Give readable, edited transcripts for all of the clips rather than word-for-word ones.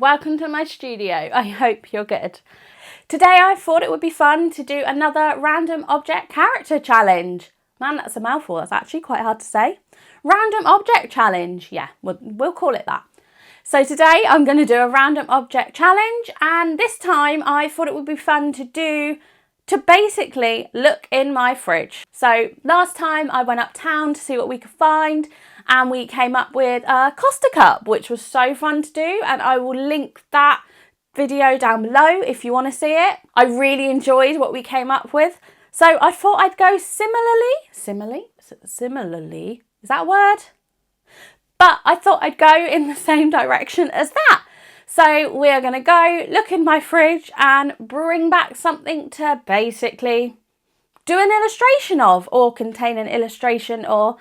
welcome to my studio. I hope you're good. Today I thought it would be fun to do another random object character challenge. Man, that's a mouthful. That's actually quite hard to say. Random object challenge. Yeah, we'll call it that. So today I'm going to do a random object challenge, and this time I thought it would be fun to basically look in my fridge. So last time I went uptown to see what we could find, and we came up with a Costa cup, which was so fun to do, and I will link that video down below if you want to see it. I really enjoyed what we came up with, so I thought I'd go similarly, is that a word? But I thought I'd go in the same direction as that. So we're going to go look in my fridge and bring back something to basically do an illustration of, or contain an illustration, or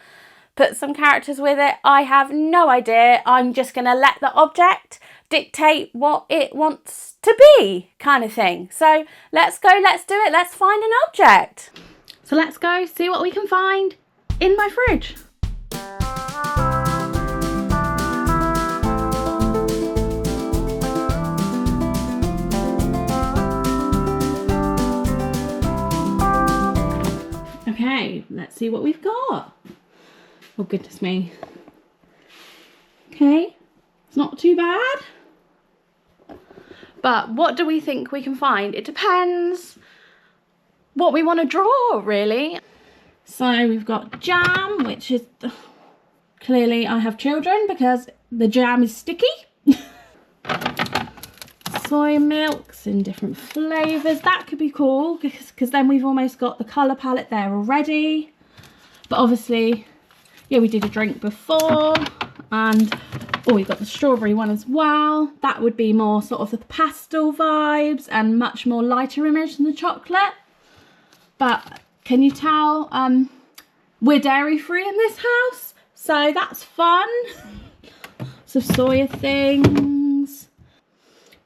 put some characters with it. I have no idea. I'm just going to let the object dictate what it wants to be, kind of thing. So let's go, let's do it. Let's find an object. So let's go see what we can find in my fridge. Okay, let's see what we've got. Oh, goodness me. Okay, it's not too bad. But what do we think we can find? It depends what we want to draw, really. So we've got jam, which is... Clearly I have children because the jam is sticky. Soy milks in different flavours. That could be cool because then we've almost got the colour palette there already. But obviously, yeah, we did a drink before, and we've got the strawberry one as well. That would be more sort of the pastel vibes and much more lighter image than the chocolate. But can you tell we're dairy free in this house, so that's fun. Some soya things.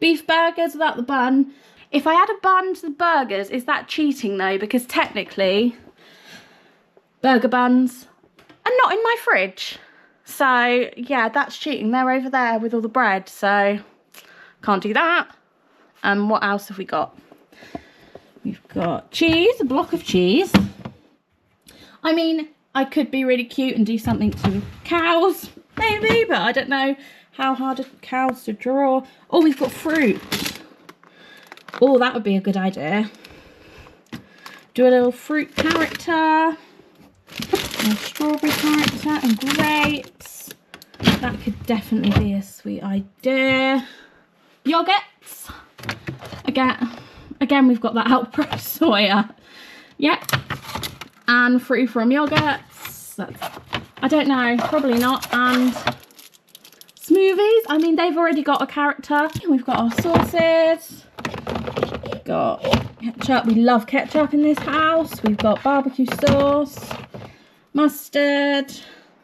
Beef burgers without the bun. If I add a bun to the burgers, is that cheating though? Because technically, burger buns are not in my fridge. So yeah, that's cheating. They're over there with all the bread, so can't do that. And what else have we got? We've got cheese, a block of cheese. I mean, I could be really cute and do something to cows, maybe, but I don't know how hard are cows to draw. Oh, we've got fruit. Oh, that would be a good idea. Do a little fruit character, a strawberry character, and grapes. That could definitely be a sweet idea. Yogurts. Again, we've got that Alpro soya. Yep. And free from yogurts. I don't know, probably not. And smoothies. I mean, they've already got a character. We've got our sauces. We've got ketchup. We love ketchup in this house. We've got barbecue sauce, mustard.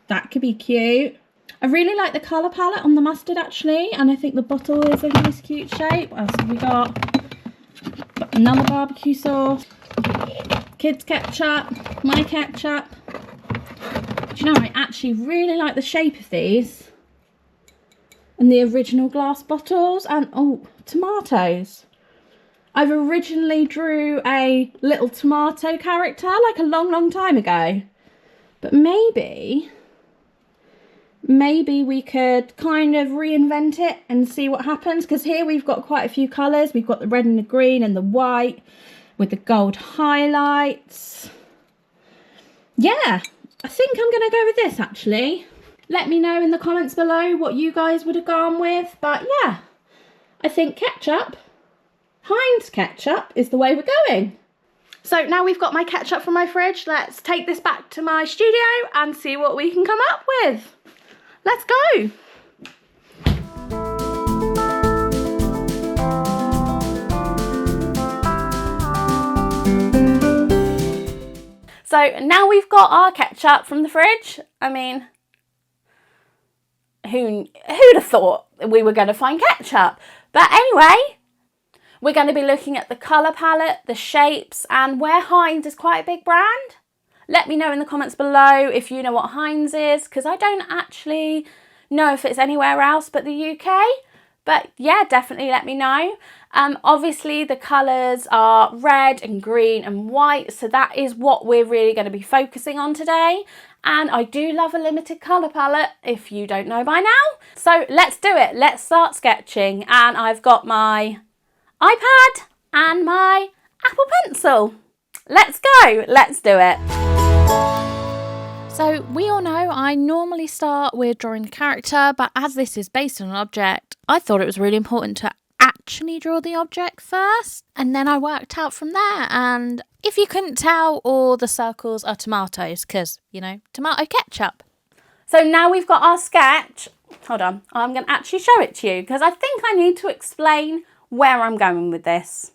That could be cute. I really like the colour palette on the mustard, actually, and I think the bottle is a nice cute shape. What else have we got? Another barbecue sauce. Kids ketchup. My ketchup. Do you know, I actually really like the shape of these. And the original glass bottles, and oh, tomatoes. I've originally drew a little tomato character like a long time ago, but maybe we could kind of reinvent it and see what happens, because here we've got quite a few colours. We've got the red and the green and the white with the gold highlights. Yeah, I think I'm going to go with this, actually. Let me know in the comments below what you guys would have gone with. But yeah, I think ketchup, Heinz ketchup, is the way we're going. So now we've got my ketchup from my fridge, let's take this back to my studio and see what we can come up with. Let's go. So now we've got our ketchup from the fridge. I mean, who'd have thought we were going to find ketchup? But anyway, we're going to be looking at the colour palette, the shapes, and where Heinz is quite a big brand. Let me know in the comments below if you know what Heinz is, because I don't actually know if it's anywhere else but the UK. But yeah, definitely let me know. Obviously the colours are red and green and white, so that is what we're really going to be focusing on today. And I do love a limited colour palette, if you don't know by now. So let's do it. Let's start sketching. And I've got my iPad and my Apple Pencil. Let's go. Let's do it. So we all know I normally start with drawing the character, but as this is based on an object, I thought it was really important to actually draw the object first, and then I worked out from there. And if you couldn't tell, all the circles are tomatoes because, you know, tomato ketchup. So now we've got our sketch. Hold on, I'm going to actually show it to you because I think I need to explain where I'm going with this.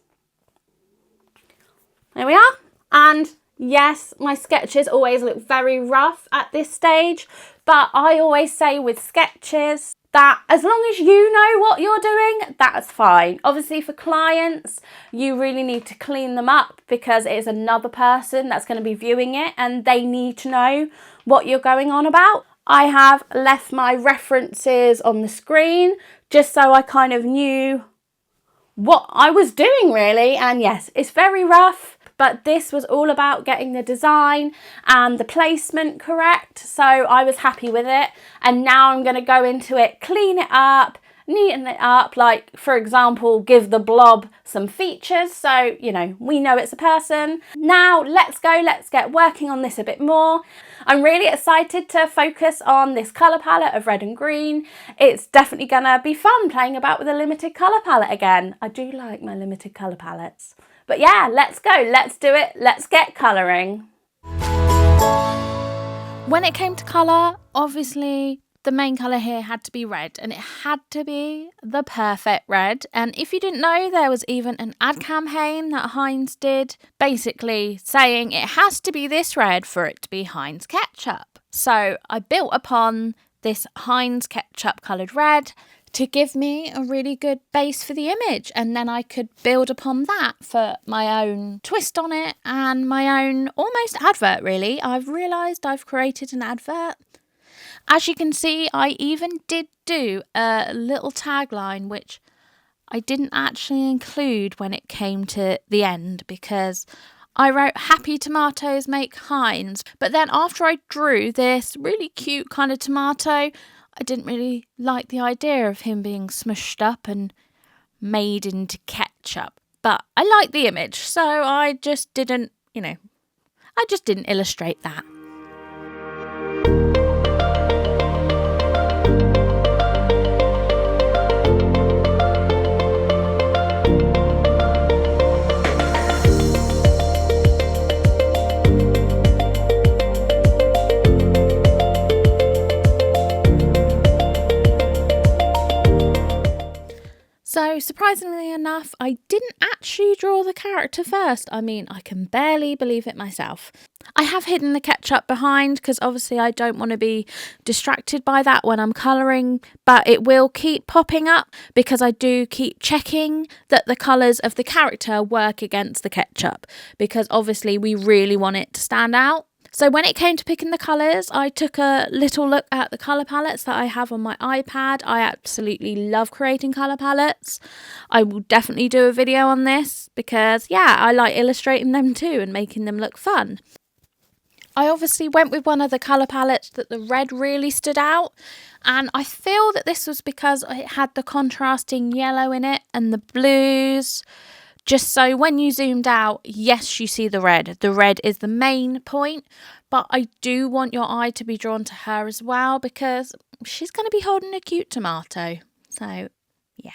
There we are. And yes, my sketches always look very rough at this stage, but I always say with sketches that as long as you know what you're doing, that's fine. Obviously for clients, you really need to clean them up because it is another person that's going to be viewing it and they need to know what you're going on about. I have left my references on the screen just so I kind of knew what I was doing really. And yes, it's very rough, but this was all about getting the design and the placement correct. So I was happy with it. And now I'm going to go into it, clean it up, neaten it up. Like, for example, give the blob some features. So, you know, we know it's a person. Now let's go. Let's get working on this a bit more. I'm really excited to focus on this colour palette of red and green. It's definitely going to be fun playing about with a limited colour palette again. I do like my limited colour palettes. But yeah, let's go, let's do it, let's get colouring. When it came to colour, obviously the main colour here had to be red, and it had to be the perfect red. And if you didn't know, there was even an ad campaign that Heinz did, basically saying it has to be this red for it to be Heinz ketchup. So I built upon this Heinz ketchup coloured red to give me a really good base for the image, and then I could build upon that for my own twist on it and my own almost advert really. I've realised I've created an advert. As you can see, I even did do a little tagline which I didn't actually include when it came to the end because I wrote happy tomatoes make Heinz, but then after I drew this really cute kind of tomato, I didn't really like the idea of him being smushed up and made into ketchup. But I like the image, so I just didn't, I just didn't illustrate that. So surprisingly enough, I didn't actually draw the character first. I mean, I can barely believe it myself. I have hidden the ketchup behind because obviously I don't want to be distracted by that when I'm colouring, but it will keep popping up because I do keep checking that the colours of the character work against the ketchup because obviously we really want it to stand out. So when it came to picking the colours, I took a little look at the colour palettes that I have on my iPad. I absolutely love creating colour palettes. I will definitely do a video on this because, yeah, I like illustrating them too and making them look fun. I obviously went with one of the colour palettes that the red really stood out, and I feel that this was because it had the contrasting yellow in it and the blues. Just so when you zoomed out, yes, you see the red. The red is the main point, but I do want your eye to be drawn to her as well because she's going to be holding a cute tomato. So, yeah.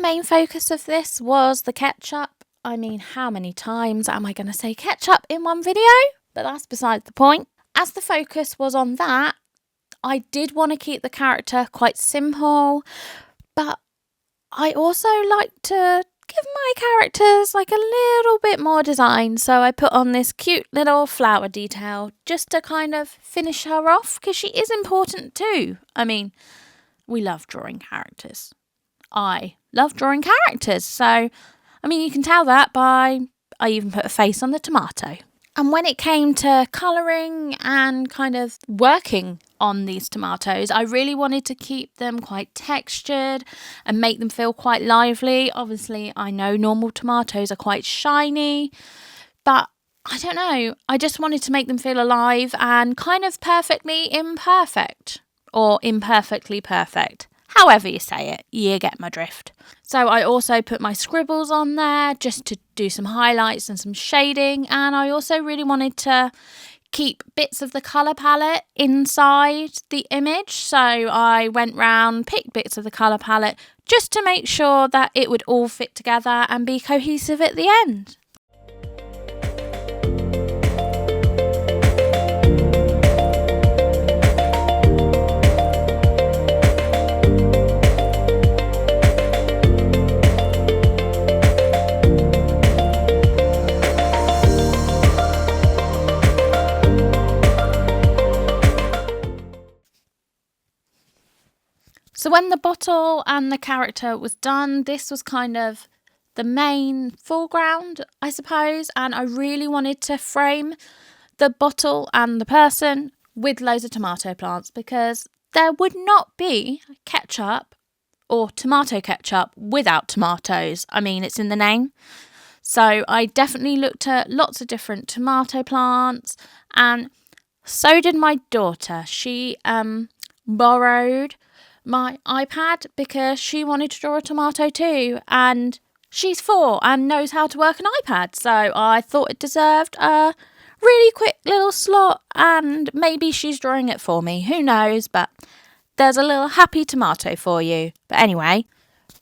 main focus of this was the ketchup. I mean, how many times am I going to say ketchup in one video? But that's beside the point. As the focus was on that, I did want to keep the character quite simple, but I also like to give my characters like a little bit more design. So I put on this cute little flower detail just to kind of finish her off, because she is important too. I mean, we love drawing characters. I love drawing characters. So, I mean, you can tell that by, I even put a face on the tomato. And when it came to colouring and kind of working on these tomatoes, I really wanted to keep them quite textured and make them feel quite lively. Obviously, I know normal tomatoes are quite shiny, but I don't know. I just wanted to make them feel alive and kind of perfectly imperfect, or imperfectly perfect. However you say it, you get my drift. So I also put my scribbles on there just to do some highlights and some shading. And I also really wanted to keep bits of the colour palette inside the image. So I went round, picked bits of the colour palette just to make sure that it would all fit together and be cohesive at the end. So when the bottle and the character was done, this was kind of the main foreground, I suppose, and I really wanted to frame the bottle and the person with loads of tomato plants, because there would not be ketchup or tomato ketchup without tomatoes. I mean, it's in the name. So I definitely looked at lots of different tomato plants, and so did my daughter. She borrowed my iPad because she wanted to draw a tomato too, and she's 4 and knows how to work an iPad, so I thought it deserved a really quick little slot, and maybe she's drawing it for me, who knows, but there's a little happy tomato for you. But anyway,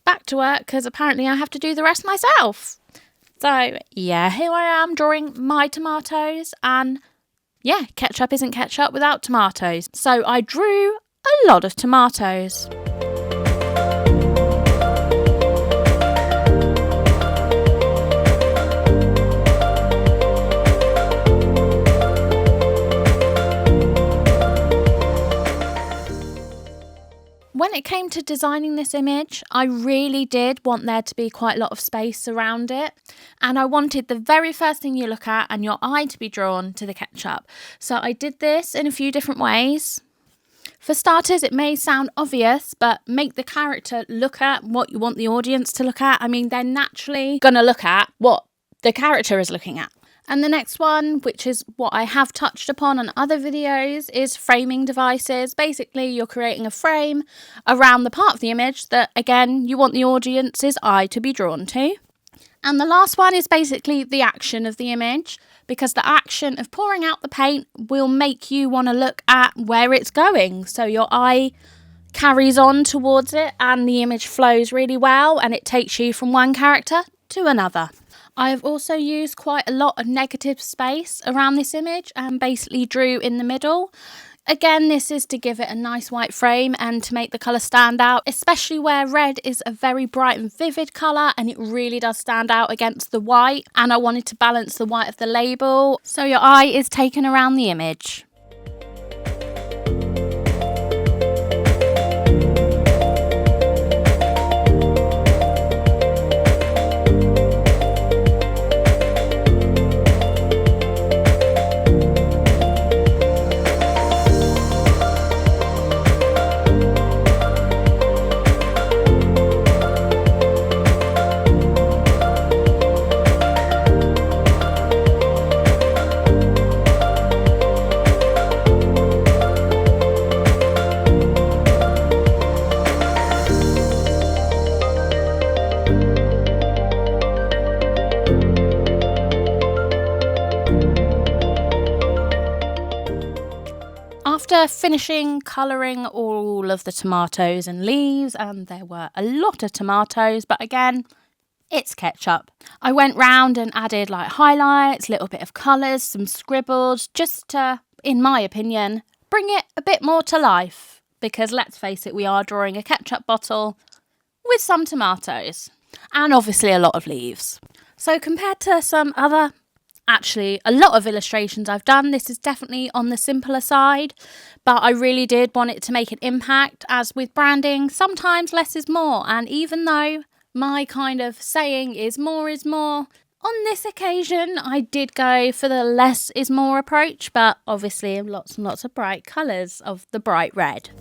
back to work, because apparently I have to do the rest myself. So yeah, here I am drawing my tomatoes, and yeah, ketchup isn't ketchup without tomatoes. So I drew a lot of tomatoes. When it came to designing this image, I really did want there to be quite a lot of space around it, and I wanted the very first thing you look at and your eye to be drawn to the ketchup. So I did this in a few different ways. For starters, it may sound obvious, but make the character look at what you want the audience to look at. I mean, they're naturally going to look at what the character is looking at. And the next one, which is what I have touched upon on other videos, is framing devices. Basically, you're creating a frame around the part of the image that, again, you want the audience's eye to be drawn to. And the last one is basically the action of the image, because the action of pouring out the paint will make you want to look at where it's going. So your eye carries on towards it and the image flows really well, and it takes you from one character to another. I've also used quite a lot of negative space around this image and basically drew in the middle. Again, this is to give it a nice white frame and to make the colour stand out, especially where red is a very bright and vivid colour and it really does stand out against the white, and I wanted to balance the white of the label so your eye is taken around the image. after finishing colouring all of the tomatoes and leaves, and there were a lot of tomatoes, but again, it's ketchup, I went round and added like highlights, a little bit of colours, some scribbles, just to, in my opinion, bring it a bit more to life. Because let's face it, we are drawing a ketchup bottle with some tomatoes and obviously a lot of leaves. So compared to some other, actually a lot of illustrations I've done, this is definitely on the simpler side, but I really did want it to make an impact, as with branding, sometimes less is more. And even though my kind of saying is more, on this occasion I did go for the less is more approach, but obviously lots and lots of bright colours of the bright red.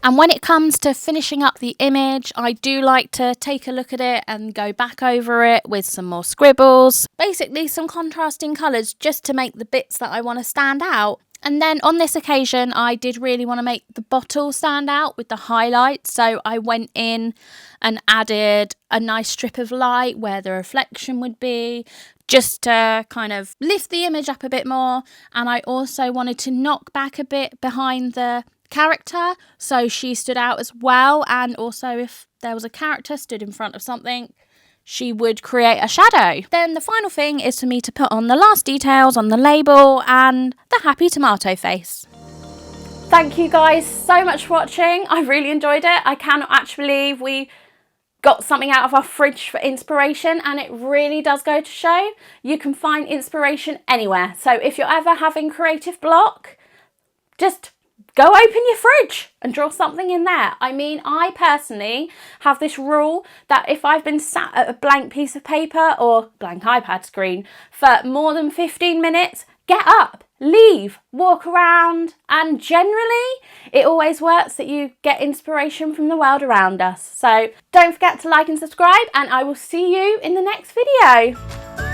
And when it comes to finishing up the image, I do like to take a look at it and go back over it with some more scribbles. Basically some contrasting colours just to make the bits that I want to stand out. And then on this occasion, I did really want to make the bottle stand out with the highlights. So I went in and added a nice strip of light where the reflection would be, just to kind of lift the image up a bit more. And I also wanted to knock back a bit behind the character, so she stood out as well. And also, if there was a character stood in front of something, she would create a shadow. Then the final thing is for me to put on the last details on the label and the happy tomato face. Thank you guys so much for watching. I really enjoyed it. I cannot actually believe we got something out of our fridge for inspiration, and it really does go to show you can find inspiration anywhere. So if you're ever having creative block, just go open your fridge and draw something in there. I mean, I personally have this rule that if I've been sat at a blank piece of paper or blank iPad screen for more than 15 minutes, get up, leave, walk around, and generally it always works that you get inspiration from the world around us. So don't forget to like and subscribe, and I will see you in the next video.